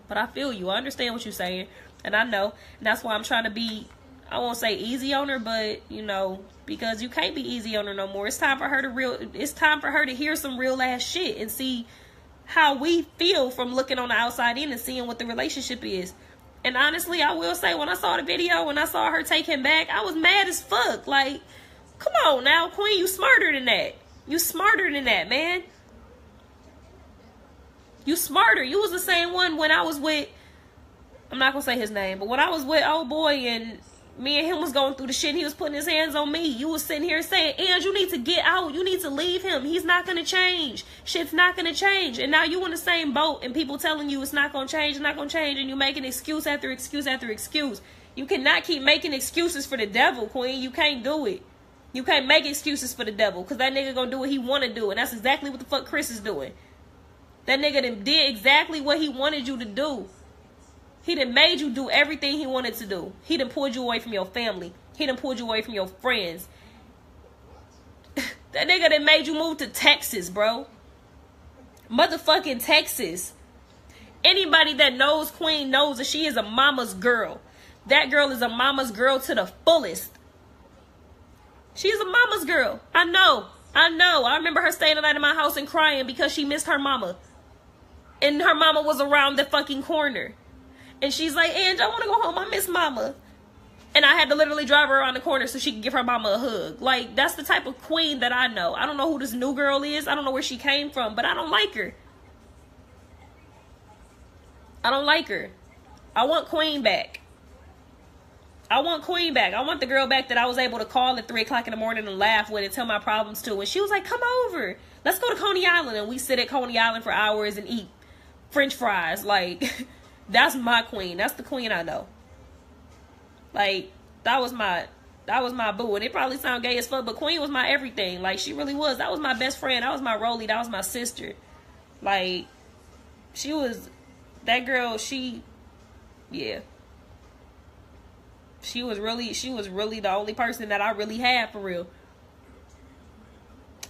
But I feel you. I understand what you're saying. And I know. And that's why I'm trying to be, I won't say easy on her, but, you know, because you can't be easy on her no more. It's time for her to hear some real ass shit and see how we feel from looking on the outside in and seeing what the relationship is. And honestly, I will say, when I saw the video, when I saw her take him back, I was mad as fuck. Like, come on now, Queen, you smarter than that. You smarter than that, man. You smarter. You was the same one when I was with, I'm not going to say his name, but when I was with old boy and me and him was going through the shit and he was putting his hands on me, you was sitting here saying, Ange, you need to get out. You need to leave him. He's not going to change. Shit's not going to change. And now you in the same boat and people telling you it's not going to change, it's not going to change, and you making excuse after excuse after excuse. You cannot keep making excuses for the devil, Queen. You can't do it. You can't make excuses for the devil because that nigga going to do what he want to do, and that's exactly what the fuck Chris is doing. That nigga done did exactly what he wanted you to do. He done made you do everything he wanted to do. He done pulled you away from your family. He done pulled you away from your friends. That nigga done made you move to Texas, bro. Motherfucking Texas. Anybody that knows Queen knows that she is a mama's girl. That girl is a mama's girl to the fullest. She's a mama's girl. I know. I remember her staying the night in my house and crying because she missed her mama. And her mama was around the fucking corner. And she's like, Ange, I want to go home. I miss mama. And I had to literally drive her around the corner so she could give her mama a hug. Like, that's the type of queen that I know. I don't know who this new girl is. I don't know where she came from, but I don't like her. I don't like her. I want Queen back. I want Queen back. I want the girl back that I was able to call at 3 o'clock in the morning and laugh with and tell my problems to. And she was like, come over. Let's go to Coney Island. And we sit at Coney Island for hours and eat French fries. Like, that's my queen. That's the queen I know. Like, that was my boo. And it probably sound gay as fuck, but Queen was my everything. Like, she really was. That was my best friend. That was my Rolly. That was my sister. Like, she was, that girl, yeah. She was really the only person that I really had for real.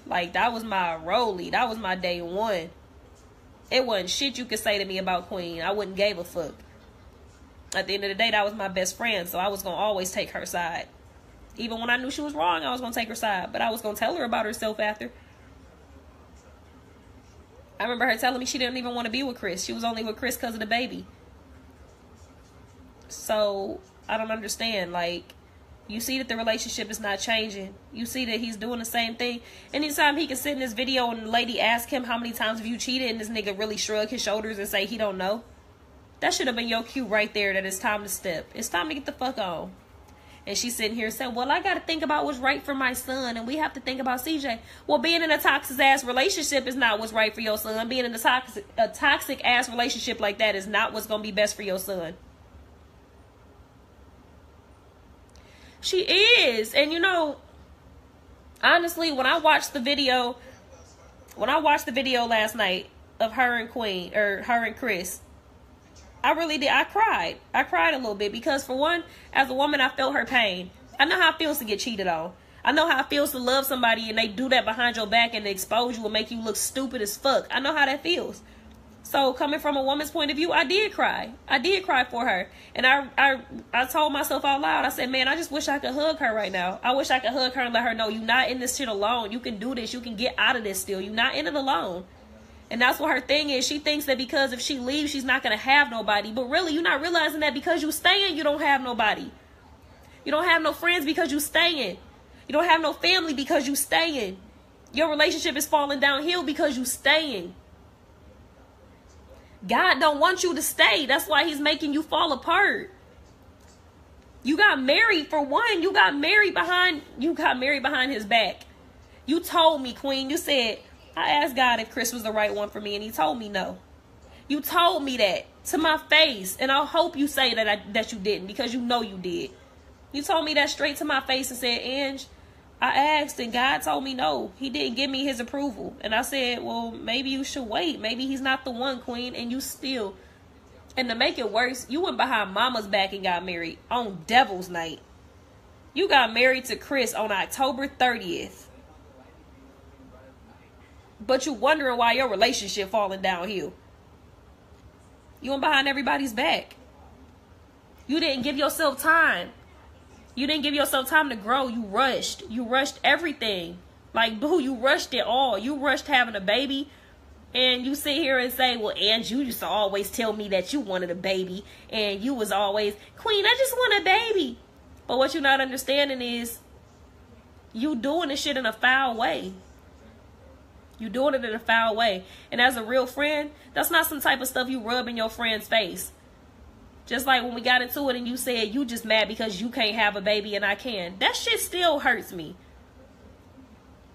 Like, that was my Rolly. That was my day one. It wasn't shit you could say to me about Queen. I wouldn't give a fuck. At the end of the day, that was my best friend, so I was going to always take her side. Even when I knew she was wrong, I was going to take her side. But I was going to tell her about herself after. I remember her telling me she didn't even want to be with Chris. She was only with Chris because of the baby. So, I don't understand. Like, you see that the relationship is not changing. You see that he's doing the same thing. Anytime he can sit in this video and the lady ask him how many times have you cheated, and this nigga really shrug his shoulders and say he don't know. That should have been your cue right there that it's time to step. It's time to get the fuck on. And she's sitting here saying, well, I got to think about what's right for my son, and we have to think about CJ. Well, being in a toxic-ass relationship is not what's right for your son. Being in a toxic-ass relationship like that is not what's going to be best for your son. She is. And, you know, honestly, when I watched the video last night of her and Queen, or her and Chris, I really did. I cried. I cried a little bit because, for one, as a woman, I felt her pain. I know how it feels to get cheated on. I know how it feels to love somebody and they do that behind your back and expose you and make you look stupid as fuck. I know how that feels. So, coming from a woman's point of view, I did cry. I did cry for her. And I told myself out loud, I said, man, I just wish I could hug her right now. I wish I could hug her and let her know you're not in this shit alone. You can do this. You can get out of this still. You're not in it alone. And that's what her thing is. She thinks that because if she leaves, she's not going to have nobody. But really, you're not realizing that because you staying, you don't have nobody. You don't have no friends because you staying. You don't have no family because you staying. Your relationship is falling downhill because you staying. God don't want you to stay. That's why he's making you fall apart. You got married, for one. You got married behind his back. You told me, Queen, you said, I asked God if Chris was the right one for me, and he told me no. You told me that to my face, and I hope you say that you didn't, because you know you did. You told me that straight to my face and said, Ange, I asked, and God told me no. He didn't give me his approval. And I said, well, maybe you should wait. Maybe he's not the one, Queen, and you still. And to make it worse, you went behind mama's back and got married on Devil's Night. You got married to Chris on October 30th. But you wondering why your relationship falling downhill. You went behind everybody's back. You didn't give yourself time. You didn't give yourself time to grow. You rushed. You rushed everything. Like, boo, you rushed it all. You rushed having a baby. And you sit here and say, well, Ange, you used to always tell me that you wanted a baby. And you was always, Queen, I just want a baby. But what you're not understanding is you doing this shit in a foul way. You doing it in a foul way. And as a real friend, that's not some type of stuff you rub in your friend's face. Just like when we got into it and you said you just mad because you can't have a baby and I can. That shit still hurts me.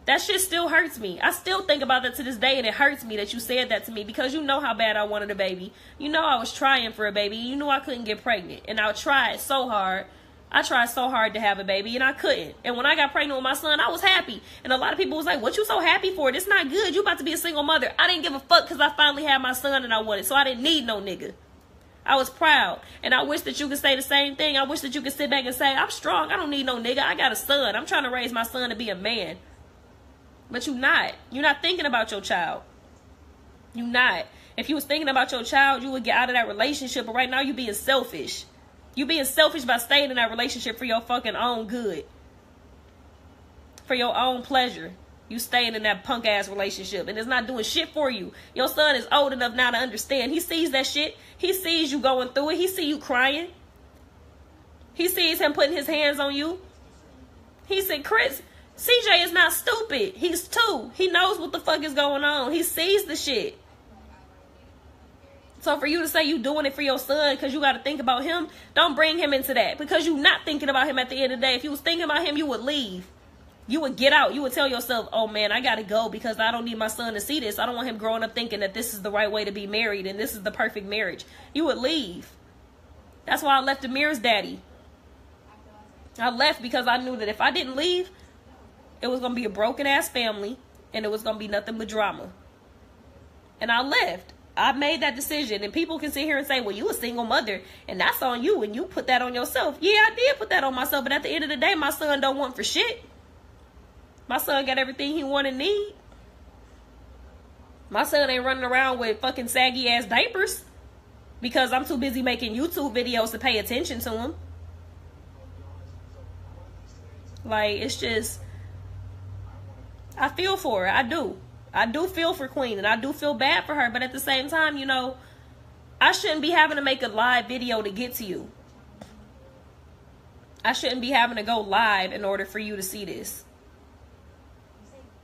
That shit still hurts me. I still think about that to this day, and it hurts me that you said that to me, because you know how bad I wanted a baby. You know I was trying for a baby. You knew I couldn't get pregnant. And I tried so hard. I tried so hard to have a baby, and I couldn't. And when I got pregnant with my son, I was happy. And a lot of people was like, what you so happy for? This not good. You about to be a single mother. I didn't give a fuck because I finally had my son and I wanted. So I didn't need no nigga. I was proud. And I wish that you could say the same thing. I wish that you could sit back and say, I'm strong. I don't need no nigga. I got a son. I'm trying to raise my son to be a man. But you're not. You're not thinking about your child. You're not. If you was thinking about your child, you would get out of that relationship. But right now, you're being selfish. You're being selfish by staying in that relationship for your fucking own good. For your own pleasure. You staying in that punk ass relationship. And it's not doing shit for you. Your son is old enough now to understand. He sees that shit. He sees you going through it. He see you crying. He sees him putting his hands on you. He said, Chris, CJ is not stupid. He's 2. He knows what the fuck is going on. He sees the shit. So for you to say you doing it for your son because you got to think about him, don't bring him into that. Because you not thinking about him at the end of the day. If you was thinking about him, you would leave. You would get out. You would tell yourself, oh man, I got to go because I don't need my son to see this. I don't want him growing up thinking that this is the right way to be married and this is the perfect marriage. You would leave. That's why I left Amir's daddy. I left because I knew that if I didn't leave, it was going to be a broken ass family and it was going to be nothing but drama. And I left. I made that decision. And people can sit here and say, well, you a single mother and that's on you and you put that on yourself. Yeah, I did put that on myself. But at the end of the day, my son don't want for shit. My son got everything he want and need. My son ain't running around with fucking saggy ass diapers because I'm too busy making YouTube videos to pay attention to him. Like, it's just, I feel for her. I do. I do feel for Queen, and I do feel bad for her. But at the same time, you know, I shouldn't be having to make a live video to get to you. I shouldn't be having to go live in order for you to see this.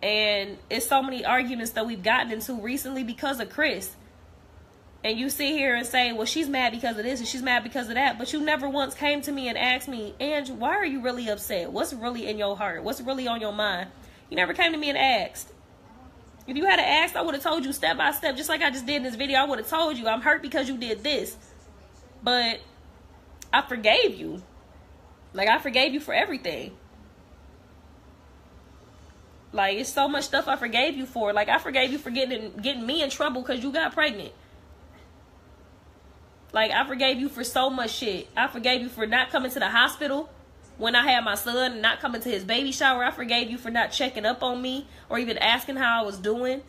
And it's so many arguments that we've gotten into recently because of Chris. And you sit here and say, well, she's mad because of this and she's mad because of that. But you never once came to me and asked me, Ange, why are you really upset? What's really in your heart? What's really on your mind? You never came to me and asked. If you had asked, I would have told you step by step, just like I just did in this video. I would have told you, I'm hurt because you did this. But I forgave you. Like, I forgave you for everything. Like, it's so much stuff I forgave you for. Like, I forgave you for getting me in trouble because you got pregnant. Like, I forgave you for so much shit. I forgave you for not coming to the hospital when I had my son and not coming to his baby shower. I forgave you for not checking up on me or even asking how I was doing.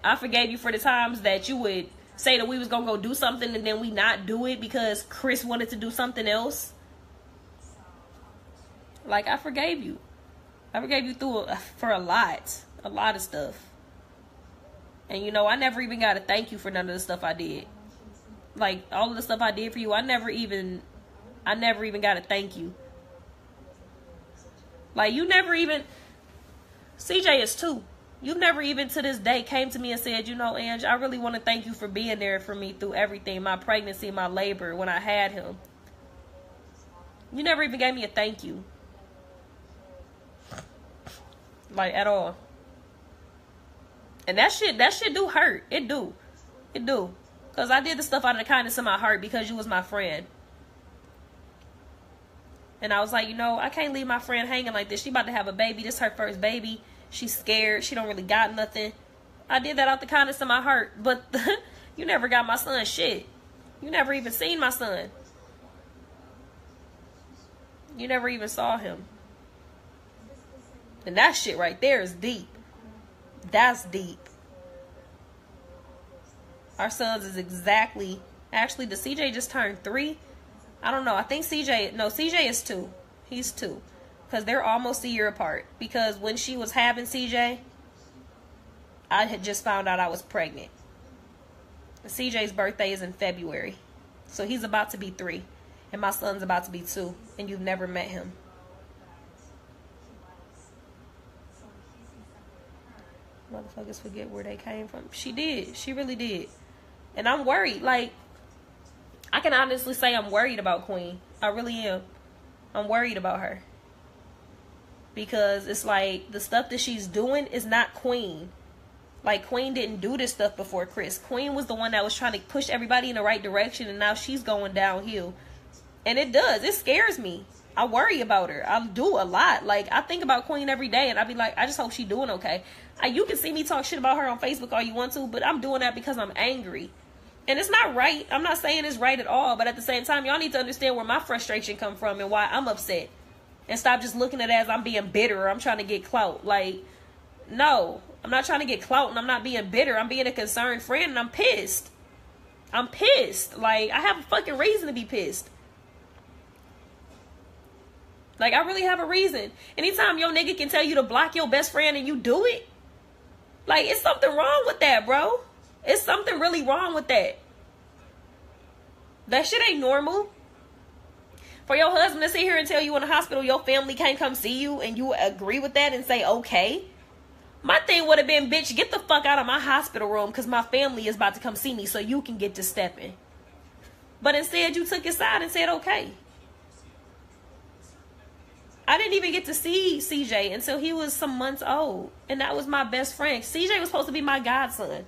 I forgave you for the times that you would say that we was going to go do something and then we not do it because Chris wanted to do something else. Like, I forgave you. I forgave you for a lot of stuff. And, you know, I never even got to thank you for none of the stuff I did. Like, all of the stuff I did for you, I never even got to thank you. Like, you never even, CJ is 2. You never even to this day came to me and said, you know, Ange, I really want to thank you for being there for me through everything, my pregnancy, my labor, when I had him. You never even gave me a thank you. Like, at all. And that shit do hurt. It do. Because I did the stuff out of the kindness of my heart because you was my friend. And I was like, you know, I can't leave my friend hanging like this. She about to have a baby. This is her first baby. She's scared. She don't really got nothing. I did that out the kindness of my heart. But you never got my son shit. You never even seen my son. You never even saw him. And that shit right there is deep. That's deep. Our sons is exactly, actually, the CJ just turned 3. I don't know. I think CJ is 2. He's 2. Because they're almost a year apart. Because when she was having CJ, I had just found out I was pregnant. CJ's birthday is in February. So he's about to be 3. And my son's about to be 2. And you've never met him. Motherfuckers forget where they came from. She did. She really did. And I'm worried. Like, I can honestly say I'm worried about Queen. I really am. I'm worried about her. Because it's like the stuff that she's doing is not Queen. Like, Queen didn't do this stuff before Chris. Queen was the one that was trying to push everybody in the right direction. And now she's going downhill. And it does. It scares me. I worry about her. I do a lot. Like, I think about Queen every day. And I be like, I just hope she's doing okay. You can see me talk shit about her on Facebook all you want to. But I'm doing that because I'm angry. And it's not right. I'm not saying it's right at all. But at the same time, y'all need to understand where my frustration come from and why I'm upset. And stop just looking at it as I'm being bitter or I'm trying to get clout. Like, no. I'm not trying to get clout and I'm not being bitter. I'm being a concerned friend and I'm pissed. I'm pissed. Like, I have a fucking reason to be pissed. Like, I really have a reason. Anytime your nigga can tell you to block your best friend and you do it, like, it's something wrong with that, bro. It's something really wrong with that. That shit ain't normal. For your husband to sit here and tell you in the hospital your family can't come see you and you agree with that and say, okay. My thing would have been, bitch, get the fuck out of my hospital room because my family is about to come see me so you can get to stepping. But instead, you took his side and said, okay. I didn't even get to see CJ until he was some months old. And that was my best friend. CJ was supposed to be my godson.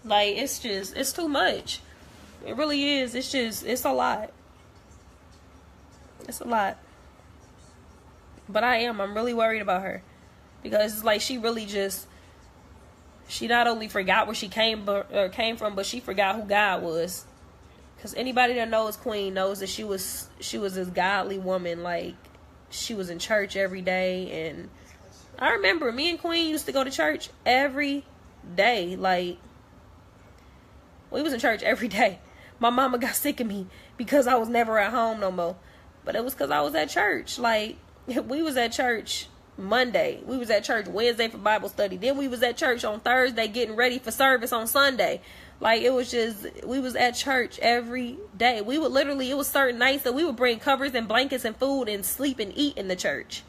Like, it's too much. It really is. It's a lot. It's a lot. But I'm really worried about her. Because it's like she really she not only forgot where she came from, but she forgot who God was. Because anybody that knows Queen knows that she was this godly woman. Like, she was in church every day. And I remember me and Queen used to go to church every day. Like, we was in church every day. My mama got sick of me because I was never at home no more. But it was because I was at church. Like, we was at church Monday. We was at church Wednesday for Bible study. Then we was at church on Thursday getting ready for service on Sunday. Like, it was we was at church every day. We would literally, it was certain nights that we would bring covers and blankets and food and sleep and eat in the church.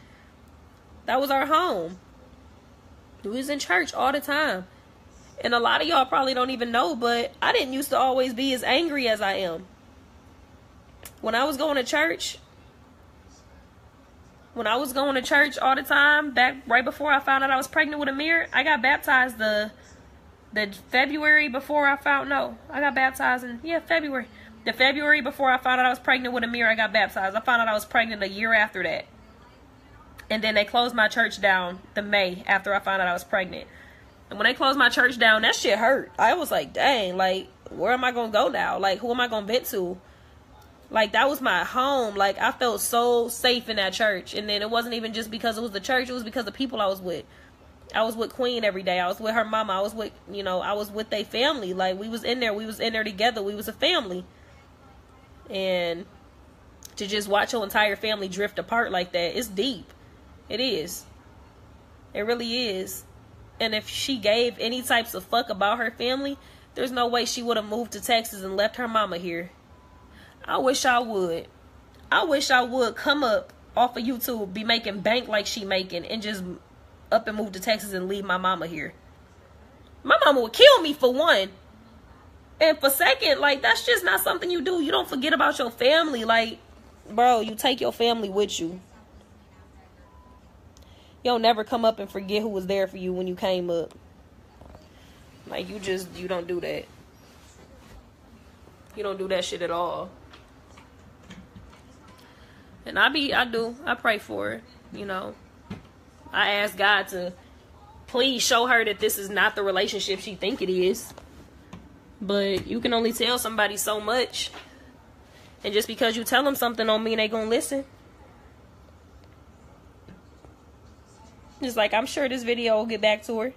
That was our home. We was in church all the time. And a lot of y'all probably don't even know, but I didn't used to always be as angry as I am. When I was going to church all the time, back right before I found out I was pregnant with Amir, I got baptized the February before I got baptized in, February. The February before I found out I was pregnant with Amir, I got baptized. I found out I was pregnant a year after that. And then they closed my church down the May after I found out I was pregnant. And when they closed my church down, that shit hurt. I was like, dang, like, where am I going to go now? Like, who am I going to vent to? Like, that was my home. Like, I felt so safe in that church. And then it wasn't even just because it was the church. It was because the people I was with. I was with Queen every day. I was with her mama. I was with their family. Like, we was in there together. We was a family. And to just watch your entire family drift apart like that, it's deep. It is. It really is. And if she gave any types of fuck about her family, there's no way she would have moved to Texas and left her mama here. I wish I would. I wish I would come up off of YouTube, be making bank like she making, and just up and move to Texas and leave my mama here. My mama would kill me for one. And for second, like, that's just not something you do. You don't forget about your family. Like, bro, you take your family with you. You'll never come up and forget who was there for you when you came up. Like, you don't do that. You don't do that shit at all. And I pray for her, you know. I ask God to please show her that this is not the relationship she think it is. But you can only tell somebody so much. And just because you tell them something don't mean they gonna listen. Just like, I'm sure this video will get back to her.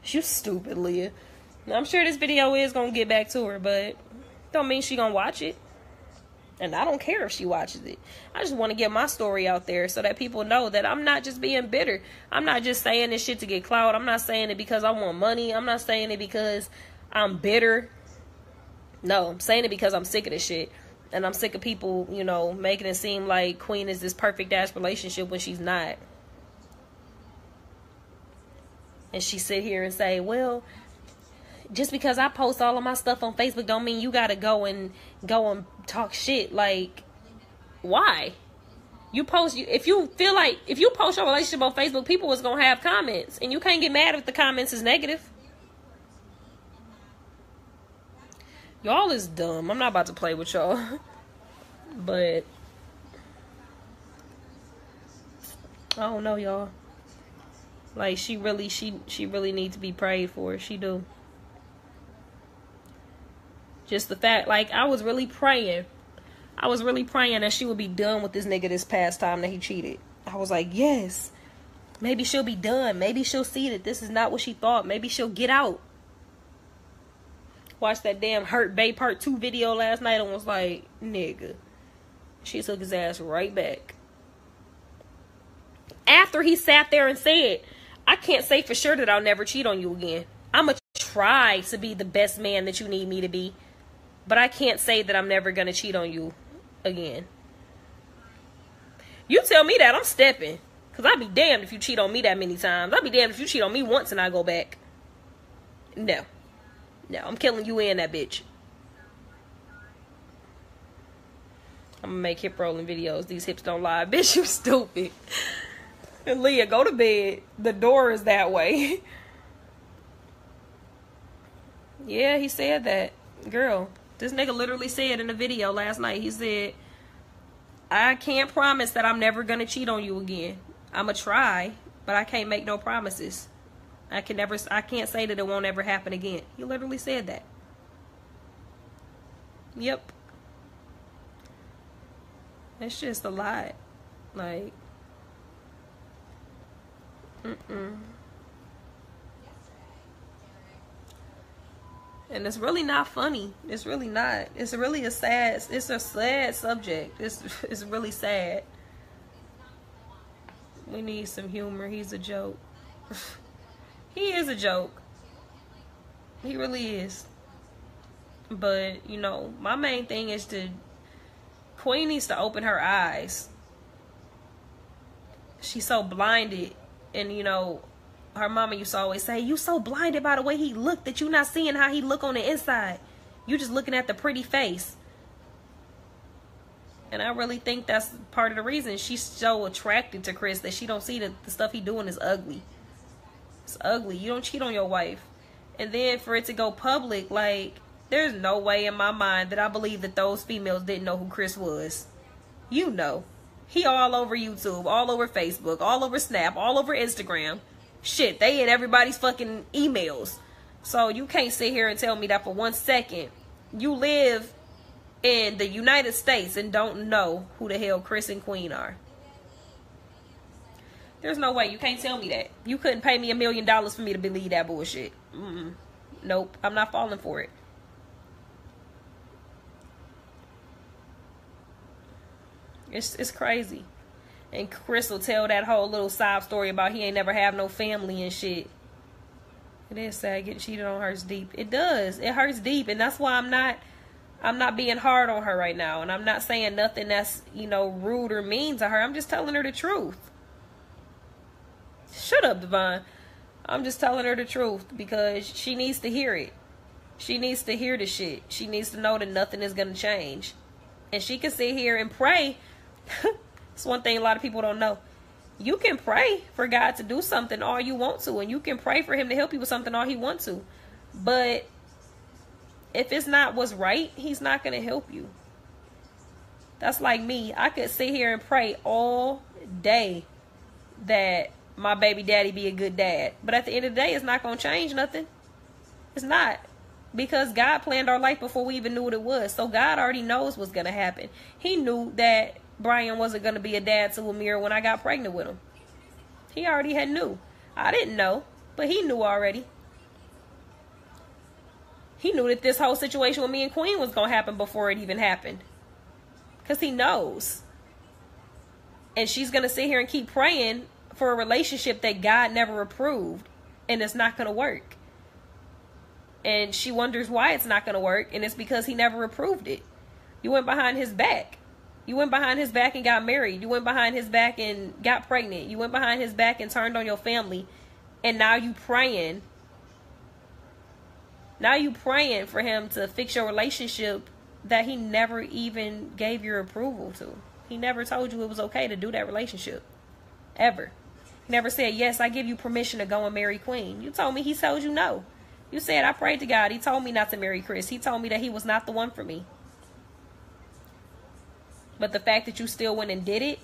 You stupid, Leah. I'm sure this video is gonna get back to her, but don't mean she gonna watch it. And I don't care if she watches it. I just want to get my story out there so that people know that I'm not just being bitter. I'm not just saying this shit to get clout. I'm not saying it because I want money. I'm not saying it because I'm bitter. No, I'm saying it because I'm sick of this shit. And I'm sick of people, you know, making it seem like Queen is this perfect-ass relationship when she's not. And she sit here and say, well, just because I post all of my stuff on Facebook don't mean you gotta go and talk shit. Like, why? If you post your relationship on Facebook, people is gonna have comments, and you can't get mad if the comments is negative. Y'all is dumb. I'm not about to play with y'all. But I don't know, y'all. Like, she really needs to be prayed for. She do. Just the fact, like, I was really praying that she would be done with this nigga this past time that he cheated. I was like, yes, maybe she'll be done. Maybe she'll see that this is not what she thought. Maybe she'll get out. Watched that damn Hurt Bay Part 2 video last night and was like, nigga. She took his ass right back. After he sat there and said, I can't say for sure that I'll never cheat on you again. I'm going to try to be the best man that you need me to be, but I can't say that I'm never gonna cheat on you again. You tell me that, I'm stepping. Because I'd be damned if you cheat on me that many times. I'd be damned if you cheat on me once and I go back. No. No, I'm killing you and that bitch. I'm gonna make hip rolling videos. These hips don't lie. Bitch, you stupid. And Leah, go to bed. The door is that way. Yeah, he said that. Girl, this nigga literally said in a video last night, he said, I can't promise that I'm never gonna cheat on you again. I'ma try, but I can't make no promises. I can't say that it won't ever happen again. He literally said that. Yep. It's just a lot. Like, And it's really not funny. It's really not. It's really a sad subject. It's really sad. We need some humor. He's a joke. He is a joke. He really is. But, you know, my main thing is Queen needs to open her eyes. She's so blinded. And, you know, her mama used to always say, you so blinded by the way he looked that you're not seeing how he look on the inside. You just looking at the pretty face. And I really think that's part of the reason she's so attracted to Chris, that she don't see that the stuff he doing is ugly. It's ugly. You don't cheat on your wife. And then for it to go public, like, there's no way in my mind that I believe that those females didn't know who Chris was. You know. He all over YouTube, all over Facebook, all over Snap, all over Instagram. Shit, they in everybody's fucking emails. So you can't sit here and tell me that for 1 second you live in the United States and don't know who the hell Chris and Queen are. There's no way. You can't tell me that. You couldn't pay me $1 million for me to believe that bullshit. Nope, I'm not falling for it. It's crazy. And Chris will tell that whole little sob story about he ain't never have no family and shit. It is sad. Getting cheated on hurts deep. It does. It hurts deep. And that's why I'm not being hard on her right now. And I'm not saying nothing that's, you know, rude or mean to her. I'm just telling her the truth. Shut up, Devon. I'm just telling her the truth because she needs to hear it. She needs to hear the shit. She needs to know that nothing is going to change. And she can sit here and pray. It's one thing a lot of people don't know. You can pray for God to do something all you want to. And you can pray for him to help you with something all he wants to. But if it's not what's right, he's not going to help you. That's like me. I could sit here and pray all day that my baby daddy be a good dad. But at the end of the day, it's not going to change nothing. It's not. Because God planned our life before we even knew what it was. So God already knows what's going to happen. He knew that Brian wasn't going to be a dad to Amir when I got pregnant with him. He already had knew. I didn't know, but he knew already. He knew that this whole situation with me and Queen was going to happen before it even happened. Because he knows. And she's going to sit here and keep praying for a relationship that God never approved. And it's not going to work. And she wonders why it's not going to work. And it's because he never approved it. You went behind his back. You went behind his back and got married. You went behind his back and got pregnant. You went behind his back and turned on your family. And now you praying. Now you praying for him to fix your relationship that he never even gave your approval to. He never told you it was okay to do that relationship. Ever. He never said, yes, I give you permission to go and marry Queen. You told me he told you no. You said, I prayed to God. He told me not to marry Chris. He told me that he was not the one for me. But the fact that you still went and did it,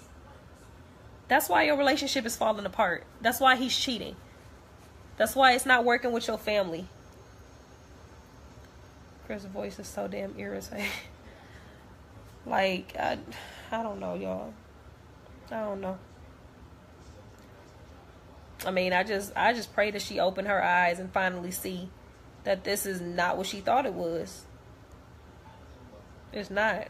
that's why your relationship is falling apart. That's why he's cheating. That's why it's not working with your family. Chris' voice is so damn irritating. Like, I don't know, y'all. I don't know. I mean, I just pray that she open her eyes and finally see that this is not what she thought it was. It's not.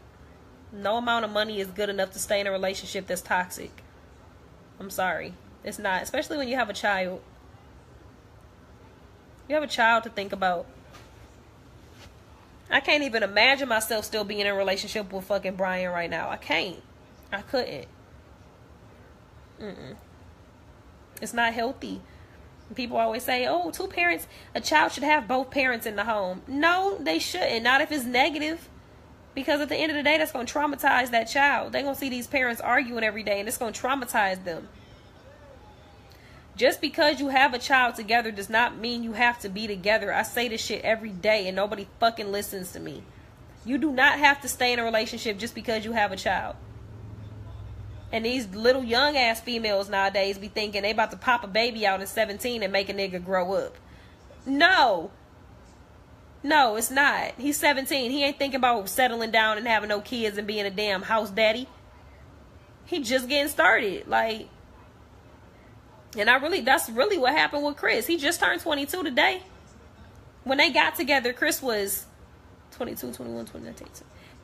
No amount of money is good enough to stay in a relationship that's toxic. I'm sorry. It's not. Especially when you have a child. You have a child to think about. I can't even imagine myself still being in a relationship with fucking Brian right now. I can't. I couldn't. It's not healthy. People always say, oh, two parents, a child should have both parents in the home. No, they shouldn't. Not if it's negative. Because at the end of the day, that's going to traumatize that child. They're going to see these parents arguing every day, and it's going to traumatize them. Just because you have a child together does not mean you have to be together. I say this shit every day, and nobody fucking listens to me. You do not have to stay in a relationship just because you have a child. And these little young ass females nowadays be thinking they about to pop a baby out at 17 and make a nigga grow up. No. No, it's not. He's 17. He ain't thinking about settling down and having no kids and being a damn house daddy. He just getting started. Like, and that's really what happened with Chris. He just turned 22 today. When they got together, Chris was 22, 21, 22,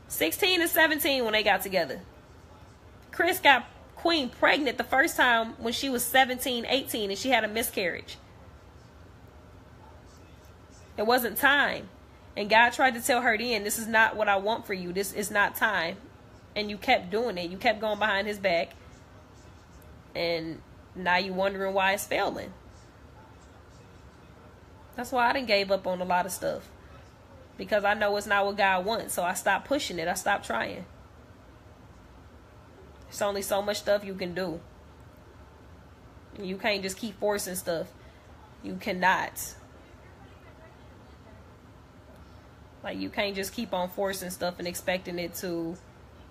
16 and 17 when they got together. Chris got Queen pregnant the first time when she was 17, 18, and she had a miscarriage. It wasn't time. And God tried to tell her then, this is not what I want for you. This is not time. And you kept doing it. You kept going behind his back. And now you wondering why it's failing. That's why I done gave up on a lot of stuff. Because I know it's not what God wants. So I stopped pushing it. I stopped trying. There's only so much stuff you can do. You can't just keep forcing stuff. You cannot. Like, you can't just keep on forcing stuff and expecting it to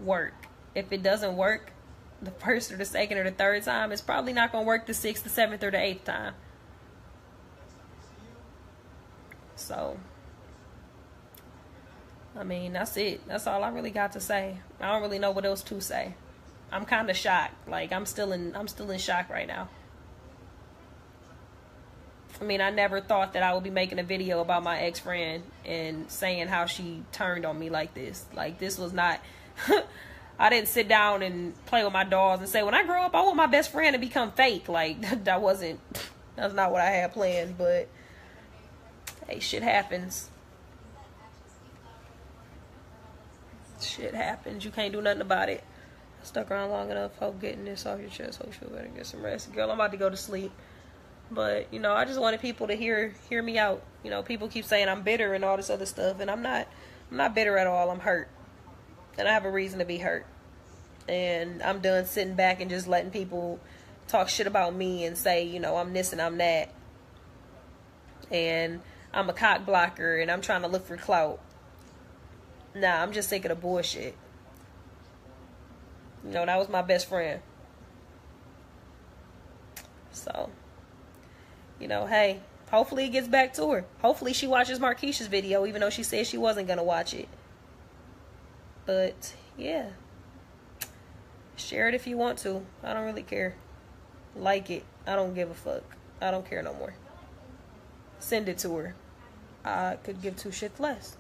work. If it doesn't work the first or the second or the third time, it's probably not going to work the sixth, the seventh, or the eighth time. So, I mean, that's it. That's all I really got to say. I don't really know what else to say. I'm kind of shocked. Like, I'm still in shock right now. I mean, I never thought that I would be making a video about my ex-friend and saying how she turned on me like this. Like, this was not... I didn't sit down and play with my dolls and say, when I grow up, I want my best friend to become fake. Like, that's not what I had planned. But, hey, shit happens. Shit happens. You can't do nothing about it. Stuck around long enough. Hope getting this off your chest. Hope you better get some rest. Girl, I'm about to go to sleep. But, you know, I just wanted people to hear me out. You know, people keep saying I'm bitter and all this other stuff. And I'm not bitter at all. I'm hurt. And I have a reason to be hurt. And I'm done sitting back and just letting people talk shit about me and say, you know, I'm this and I'm that. And I'm a cock blocker and I'm trying to look for clout. Nah, I'm just sick of the bullshit. You know, that was my best friend. So, you know, hey, hopefully it gets back to her. Hopefully she watches Marquisha's video, even though she said she wasn't going to watch it. But, yeah. Share it if you want to. I don't really care. Like it. I don't give a fuck. I don't care no more. Send it to her. I could give two shits less.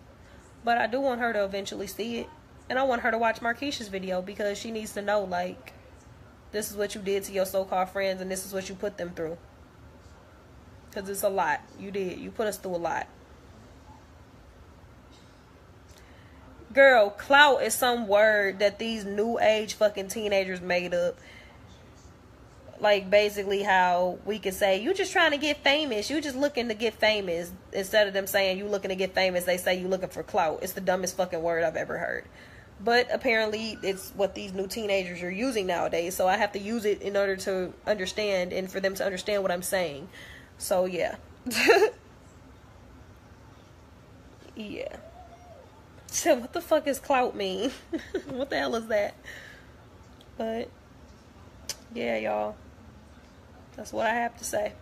But I do want her to eventually see it. And I want her to watch Marquisha's video because she needs to know, like, this is what you did to your so-called friends and this is what you put them through. Because it's a lot. You did. You put us through a lot. Girl, clout is some word that these new age fucking teenagers made up. Like, basically how we could say, you just trying to get famous. You just looking to get famous. Instead of them saying you looking to get famous, they say you looking for clout. It's the dumbest fucking word I've ever heard. But apparently it's what these new teenagers are using nowadays. So I have to use it in order to understand and for them to understand what I'm saying. So, yeah. Yeah. So, what the fuck does clout mean? What the hell is that? But, yeah, y'all. That's what I have to say.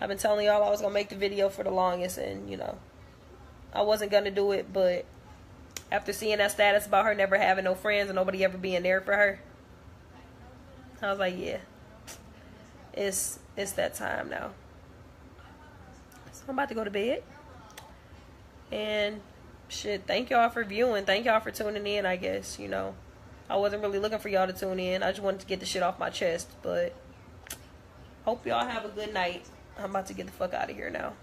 I've been telling y'all I was going to make the video for the longest. And, you know, I wasn't going to do it. But after seeing that status about her never having no friends and nobody ever being there for her, I was like, yeah. It's that time now. So, I'm about to go to bed. And... shit, thank y'all for viewing. Thank y'all for tuning in, I guess, you know. I wasn't really looking for y'all to tune in. I just wanted to get the shit off my chest. But hope y'all have a good night. I'm about to get the fuck out of here now.